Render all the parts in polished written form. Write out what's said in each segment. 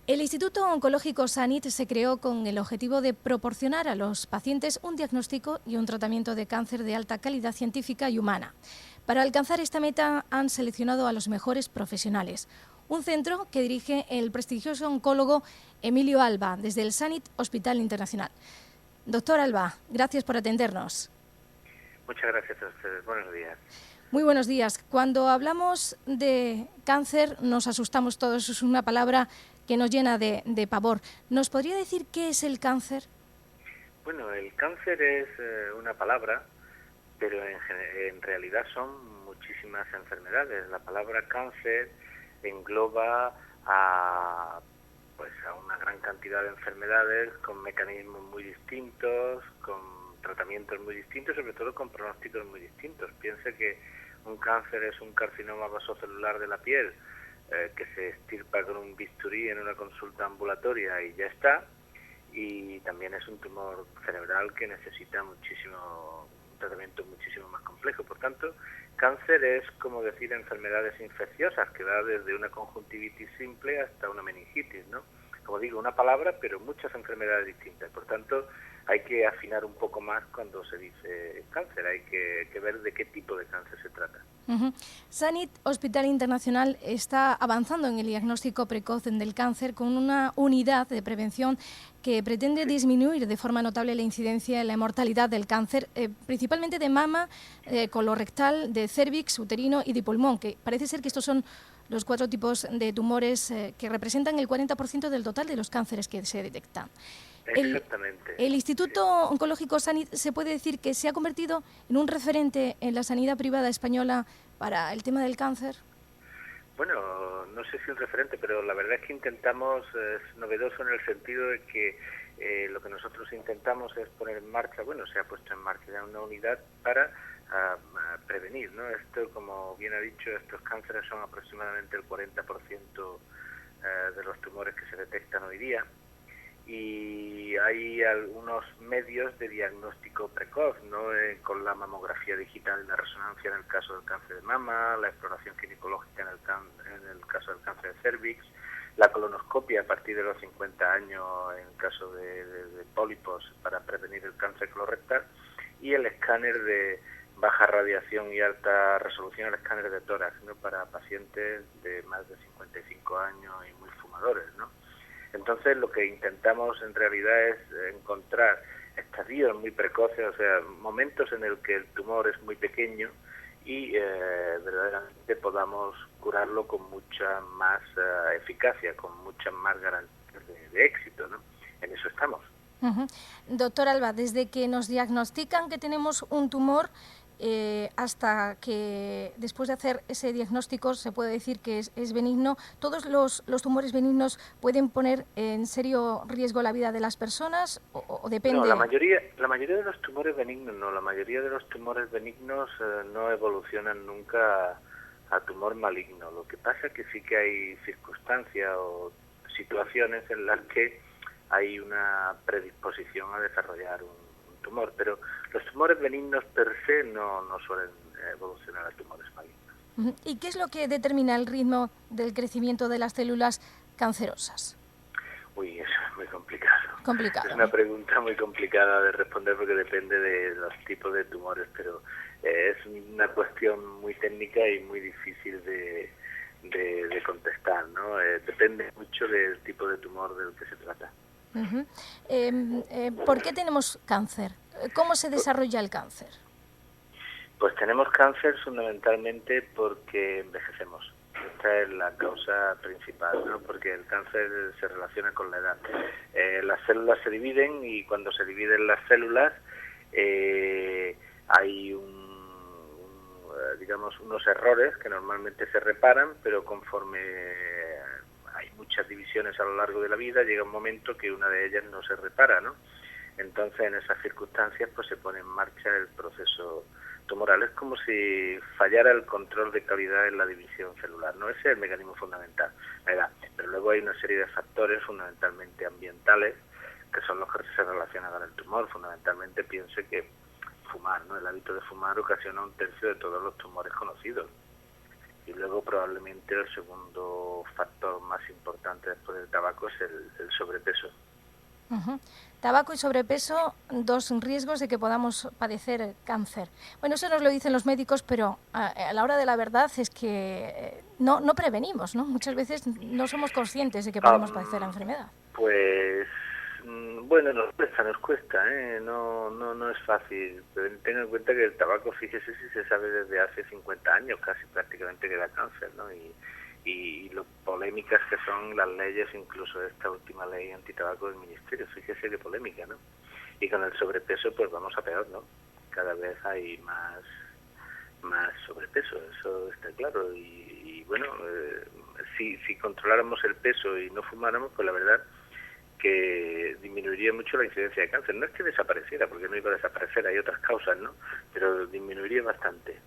El Instituto Oncológico Sanit se creó con el objetivo de proporcionar a los pacientes un diagnóstico y un tratamiento de cáncer de alta calidad científica y humana. Para alcanzar esta meta han seleccionado a los mejores profesionales. Un centro que dirige el prestigioso oncólogo Emilio Alba, desde el Sanit Hospital Internacional. Doctor Alba, gracias por atendernos. Muchas gracias a ustedes. Buenos días. Muy buenos días. Cuando hablamos de cáncer nos asustamos todos, es una palabra que nos llena de pavor. ¿Nos podría decir qué es el cáncer? Bueno, el cáncer es una palabra, pero en realidad son muchísimas enfermedades. La palabra cáncer engloba a una gran cantidad de enfermedades con mecanismos muy distintos, con tratamientos muy distintos, sobre todo con pronósticos muy distintos. Piense que un cáncer es un carcinoma vasocelular de la piel que se extirpa con un bisturí en una consulta ambulatoria y ya está, y también es un tumor cerebral que necesita un tratamiento muchísimo más complejo. Por tanto, cáncer es como decir enfermedades infecciosas, que va desde una conjuntivitis simple hasta una meningitis, ¿no? Como digo, una palabra, pero muchas enfermedades distintas. Por tanto, hay que afinar un poco más cuando se dice cáncer, hay que ver de qué tipo de cáncer se trata. Sanit Hospital Internacional está avanzando en el diagnóstico precoz del cáncer con una unidad de prevención que pretende disminuir de forma notable la incidencia y la mortalidad del cáncer, principalmente de mama, colorectal, de cérvix, uterino y de pulmón, que parece ser que estos son los 4 tipos de tumores que representan el 40% del total de los cánceres que se detectan. Exactamente. El Instituto Oncológico Sanit se puede decir que se ha convertido en un referente en la sanidad privada española para el tema del cáncer. Bueno, no sé si un referente, pero la verdad es que intentamos, es novedoso en el sentido de que lo que nosotros intentamos es poner en marcha, se ha puesto en marcha ya una unidad para prevenir, ¿no? Esto, como bien ha dicho, estos cánceres son aproximadamente el 40% de los tumores que se detectan hoy día, y hay algunos medios de diagnóstico precoz, ¿no? Con la mamografía digital y la resonancia en el caso del cáncer de mama, la exploración ginecológica en el caso del cáncer de cérvix, la colonoscopia a partir de los 50 años en el caso de pólipos para prevenir el cáncer colorectal, y el escáner de baja radiación y alta resolución, el escáner de tórax, ¿no? Para pacientes de más de 55 años y muy fumadores, ¿no? Entonces, lo que intentamos en realidad es encontrar estadios muy precoces, o sea, momentos en el que el tumor es muy pequeño y verdaderamente podamos curarlo con mucha más eficacia, con muchas más garantías de éxito, ¿no? En eso estamos. Doctor Alba, desde que nos diagnostican que tenemos un tumor hasta que después de hacer ese diagnóstico se puede decir que es benigno, ¿todos los tumores benignos pueden poner en serio riesgo la vida de las personas o depende? No, la mayoría de los tumores benignos no, la mayoría de los tumores benignos no evolucionan nunca a tumor maligno. Lo que pasa es que sí que hay circunstancias o situaciones en las que hay una predisposición a desarrollar un tumor, pero los tumores benignos per se no suelen evolucionar a tumores malignos. ¿Y qué es lo que determina el ritmo del crecimiento de las células cancerosas? Uy, eso es muy complicado. Es una ¿No? pregunta muy complicada de responder porque depende de los tipos de tumores, pero es una cuestión muy técnica y muy difícil de contestar, ¿no? Depende mucho del tipo de tumor del que se trata. ¿Por qué tenemos cáncer? ¿Cómo se desarrolla el cáncer? Pues tenemos cáncer fundamentalmente porque envejecemos. Esta es la causa principal, ¿no? Porque el cáncer se relaciona con la edad. Las células se dividen y cuando se dividen las células hay unos errores que normalmente se reparan, pero conforme hay muchas divisiones a lo largo de la vida, llega un momento que una de ellas no se repara, ¿no? Entonces, en esas circunstancias, pues se pone en marcha el proceso tumoral. Es como si fallara el control de calidad en la división celular, ¿no? Ese es el mecanismo fundamental, ¿verdad? Pero luego hay una serie de factores fundamentalmente ambientales que son los que se relacionan con el tumor. Fundamentalmente piense que fumar, ¿no? El hábito de fumar ocasiona 1/3 de todos los tumores conocidos. Y luego probablemente el segundo factor más importante después del tabaco es el sobrepeso. Tabaco y sobrepeso, dos riesgos de que podamos padecer cáncer. Bueno, eso nos lo dicen los médicos, pero a la hora de la verdad es que no prevenimos, ¿no? Muchas veces no somos conscientes de que podemos padecer la enfermedad. Pues bueno, nos cuesta, ¿eh? No es fácil. Pero tengan en cuenta que el tabaco, fíjese, si se sabe desde hace 50 años casi prácticamente que da cáncer, ¿no? Y lo polémicas que son las leyes, incluso esta última ley antitabaco del Ministerio, fíjese qué polémica, ¿no? Y con el sobrepeso pues vamos a peor, ¿no? Cada vez hay más sobrepeso, eso está claro. Y bueno, si controláramos el peso y no fumáramos, pues la verdad que disminuiría mucho la incidencia de cáncer. No es que desapareciera, porque no iba a desaparecer, hay otras causas, ¿no? Pero disminuiría bastante.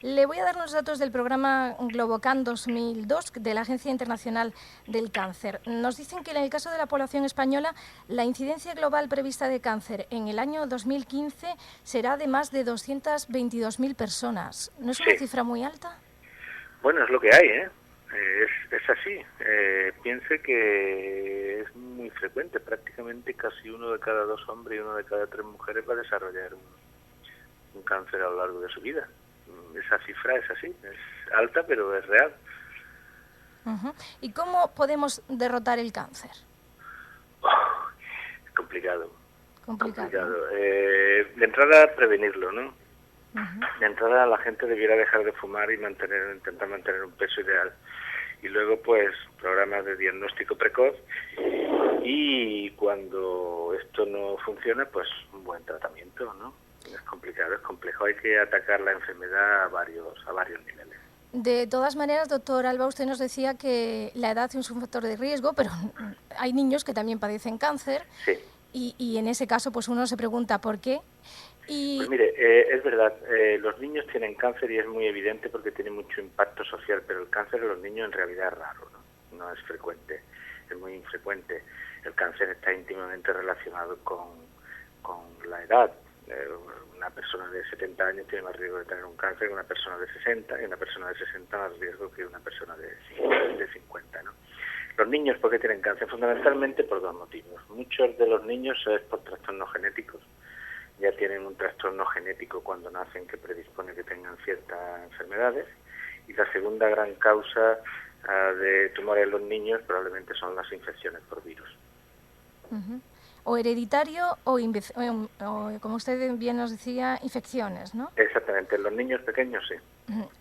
Le voy a dar los datos del programa Globocan 2002 de la Agencia Internacional del Cáncer. Nos dicen que en el caso de la población española, la incidencia global prevista de cáncer en el año 2015 será de más de 222.000 personas. ¿No es una cifra muy alta? Bueno, es lo que hay, ¿eh? Es así. Piense que es muy frecuente, prácticamente casi 1 de cada 2 hombres y 1 de cada 3 mujeres va a desarrollar un cáncer a lo largo de su vida. Esa cifra es así, es alta pero es real. ¿Y cómo podemos derrotar el cáncer? Es complicado. Complicado. De entrada, prevenirlo, ¿no? De entrada, la gente debiera dejar de fumar y intentar mantener un peso ideal. Y luego, pues, programas de diagnóstico precoz. Y cuando esto no funciona, pues, un buen tratamiento, ¿no? Es complicado, es complejo. Hay que atacar la enfermedad a varios niveles. De todas maneras, doctor Alba, usted nos decía que la edad es un factor de riesgo, pero hay niños que también padecen cáncer. Sí. Y en ese caso, pues uno se pregunta por qué. Pues mire, es verdad, los niños tienen cáncer y es muy evidente porque tiene mucho impacto social, pero el cáncer en los niños en realidad es raro, no es frecuente, es muy infrecuente. El cáncer está íntimamente relacionado con la edad. Una persona de 70 años tiene más riesgo de tener un cáncer que una persona de 60, y una persona de 60 más riesgo que una persona de 50, ¿no? Los niños, ¿por qué tienen cáncer? Fundamentalmente por 2 motivos. Muchos de los niños es por trastornos genéticos. Ya tienen un trastorno genético cuando nacen que predispone que tengan ciertas enfermedades. Y la segunda gran causa de tumores en los niños probablemente son las infecciones por virus. O hereditario o, como usted bien nos decía, infecciones, ¿no? Exactamente, en los niños pequeños sí.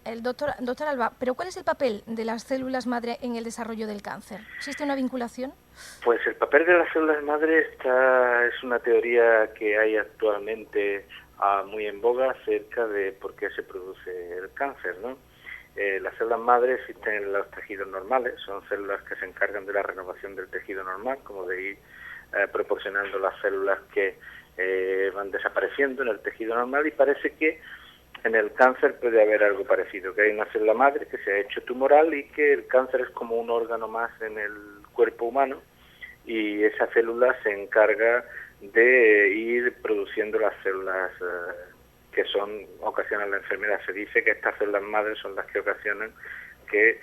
El doctor Alba, ¿pero cuál es el papel de las células madre en el desarrollo del cáncer? ¿Existe una vinculación? Pues el papel de las células madre es una teoría que hay actualmente muy en boga acerca de por qué se produce el cáncer, ¿no? Las células madre existen en los tejidos normales, son células que se encargan de la renovación del tejido normal, como de ir proporcionando las células que van desapareciendo en el tejido normal, y parece que en el cáncer puede haber algo parecido, que hay una célula madre que se ha hecho tumoral y que el cáncer es como un órgano más en el cuerpo humano, y esa célula se encarga de ir produciendo las células que ocasionan la enfermedad. Se dice que estas células madres son las que ocasionan que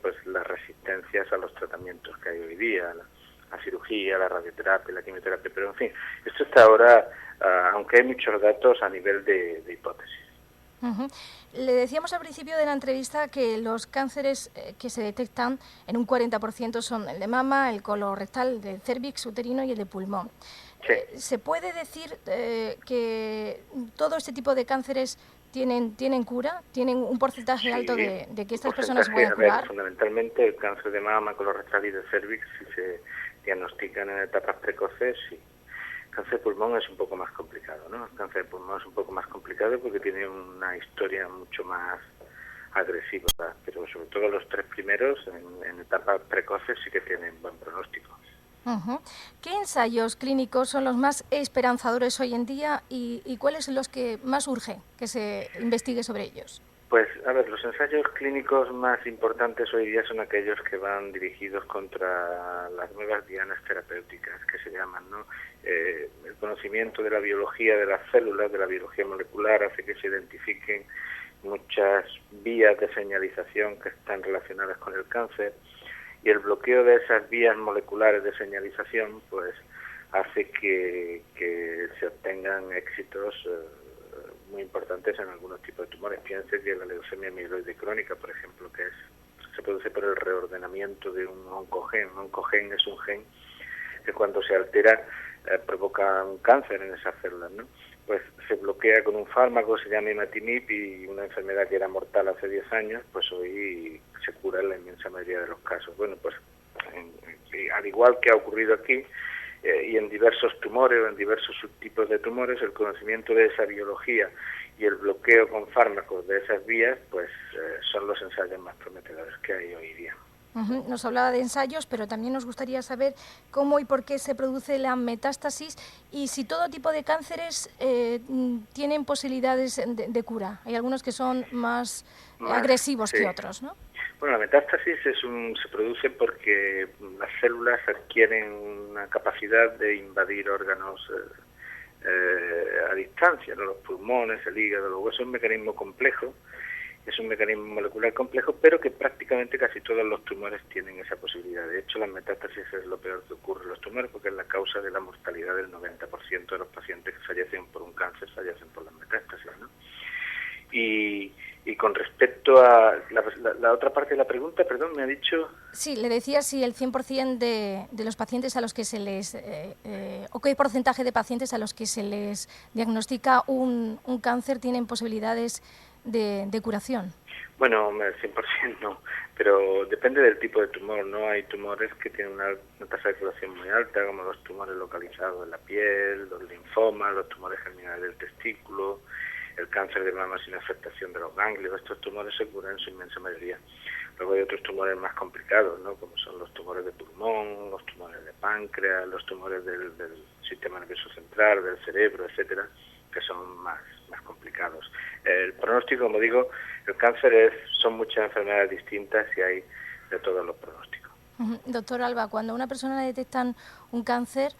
pues las resistencias a los tratamientos que hay hoy día, la cirugía, la radioterapia, la quimioterapia, pero en fin, esto está ahora, aunque hay muchos datos a nivel de hipótesis. Le decíamos al principio de la entrevista que los cánceres que se detectan en un 40% son el de mama, el colorectal, el del cérvix uterino y el de pulmón. Sí. ¿Se puede decir que todo este tipo de cánceres tienen cura? ¿Tienen un porcentaje alto de que estas personas puedan curar? Fundamentalmente el cáncer de mama, colorectal y de cérvix, si se diagnostican en etapas precoces, sí. El cáncer de pulmón es un poco más complicado, ¿no? El cáncer de pulmón es un poco más complicado porque tiene una historia mucho más agresiva, pero sobre todo los 3 primeros en etapas precoces sí que tienen buen pronóstico. ¿Qué ensayos clínicos son los más esperanzadores hoy en día y cuáles son los que más urge que se investigue sobre ellos? Pues, a ver, los ensayos clínicos más importantes hoy día son aquellos que van dirigidos contra las nuevas dianas terapéuticas, que se llaman, ¿no? El conocimiento de la biología de las células, de la biología molecular, hace que se identifiquen muchas vías de señalización que están relacionadas con el cáncer, y el bloqueo de esas vías moleculares de señalización pues hace que se obtengan éxitos muy importantes en algunos tipos de tumores. Piense que la leucemia amiloide crónica, por ejemplo, se produce por el reordenamiento de un oncogen. Un oncogen es un gen que cuando se altera provoca un cáncer en esas células, ¿no? Pues se bloquea con un fármaco, se llama imatinib, y una enfermedad que era mortal hace 10 años, pues hoy se cura en la inmensa mayoría de los casos. Bueno, pues al igual que ha ocurrido aquí, y en diversos tumores o en diversos subtipos de tumores, el conocimiento de esa biología y el bloqueo con fármacos de esas vías, pues son los ensayos más prometedores que hay hoy día. Nos hablaba de ensayos, pero también nos gustaría saber cómo y por qué se produce la metástasis y si todo tipo de cánceres tienen posibilidades de cura. Hay algunos que son más agresivos que otros, ¿no? Bueno, la metástasis se produce porque las células adquieren una capacidad de invadir órganos a distancia, ¿no? Los pulmones, el hígado, los huesos. Es un mecanismo complejo, es un mecanismo molecular complejo, pero que prácticamente casi todos los tumores tienen esa posibilidad. De hecho, la metástasis es lo peor que ocurre en los tumores porque es la causa de la mortalidad del 90% de los pacientes que fallecen por un cáncer, fallecen por la metástasis, ¿no? Y con respecto a la otra parte de la pregunta, perdón, me ha dicho... Sí, le decía si el 100% de los pacientes a los que se les... o qué porcentaje de pacientes a los que se les diagnostica un cáncer tienen posibilidades de curación. Bueno, el 100% no, pero depende del tipo de tumor, ¿no? Hay tumores que tienen una tasa de curación muy alta, como los tumores localizados en la piel, los linfomas, los tumores germinales del testículo, el cáncer de mama sin afectación de los ganglios. Estos tumores se curan en su inmensa mayoría. Luego hay otros tumores más complicados, ¿no? Como son los tumores de pulmón, los tumores de páncreas, los tumores del sistema nervioso central, del cerebro, etcétera, que son más complicados. El pronóstico, como digo, el cáncer son muchas enfermedades distintas y hay de todos los pronósticos. Doctor Alba, cuando a una persona le detectan un cáncer,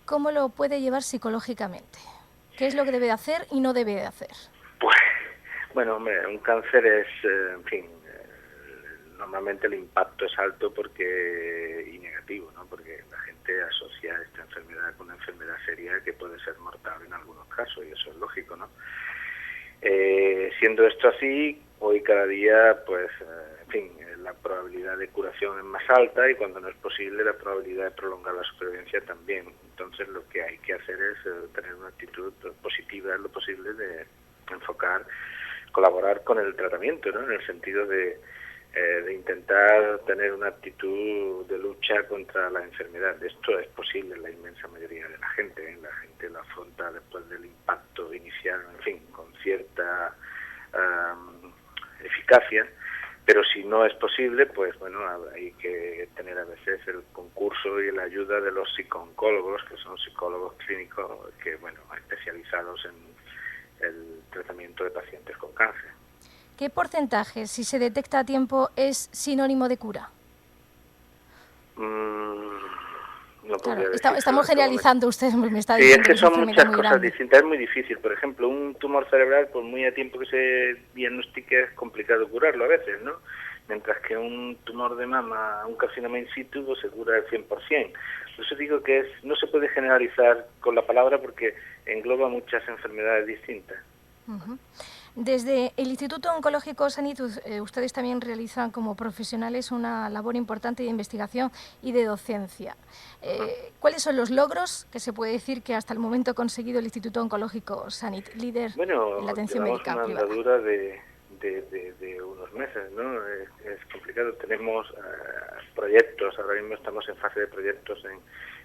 ¿cómo lo puede llevar psicológicamente? ¿Qué es lo que debe de hacer y no debe de hacer? Pues, bueno, hombre, un cáncer es, en fin, normalmente el impacto es alto y negativo, ¿no? Porque la gente asocia esta enfermedad con una enfermedad seria que puede ser mortal en algunos casos, y eso es lógico, ¿no? Siendo esto así, hoy cada día, pues, en fin, la probabilidad de curación es más alta, y cuando no es posible, la probabilidad de prolongar la supervivencia también. Entonces, lo que hay que hacer es tener una actitud positiva en lo posible, de colaborar con el tratamiento, ¿no? En el sentido de intentar tener una actitud de lucha contra la enfermedad. Esto es posible en la inmensa mayoría de la gente, ¿eh? La gente lo afronta después del impacto inicial, en fin, con cierta eficacia, pero si no es posible, pues bueno, hay que tener a veces el concurso y la ayuda de los psicooncólogos, que son psicólogos clínicos que, bueno, especializados en el tratamiento de pacientes con cáncer. ¿Qué porcentaje, si se detecta a tiempo, es sinónimo de cura? No claro, estamos generalizando, usted me está diciendo. Sí, es que son muchas cosas distintas, es muy difícil. Por ejemplo, un tumor cerebral, por muy a tiempo que se diagnostique, es complicado curarlo a veces, ¿no? Mientras que un tumor de mama, un carcinoma in situ, pues se cura al 100%. Por eso digo que no se puede generalizar con la palabra porque engloba muchas enfermedades distintas. Desde el Instituto Oncológico Sanit, ustedes también realizan como profesionales una labor importante de investigación y de docencia. ¿Cuáles son los logros que se puede decir que hasta el momento ha conseguido el Instituto Oncológico Sanit, líder en la atención médica privada? Bueno, llevamos una andadura de unos meses, ¿no? Es complicado. Tenemos proyectos, ahora mismo estamos en fase de proyectos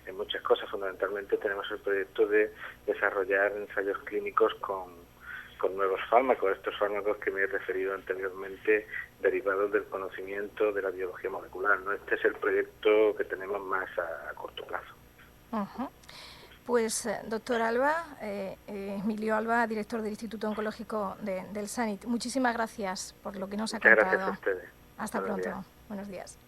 en muchas cosas. Fundamentalmente tenemos el proyecto de desarrollar ensayos clínicos con nuevos fármacos, estos fármacos que me he referido anteriormente, derivados del conocimiento de la biología molecular, ¿no? Este es el proyecto que tenemos más a corto plazo. Pues, doctor Alba, Emilio Alba, director del Instituto Oncológico del Sanit, muchísimas gracias por lo que nos ha contado. Muchas gracias a ustedes. Hasta pronto. Buenos días.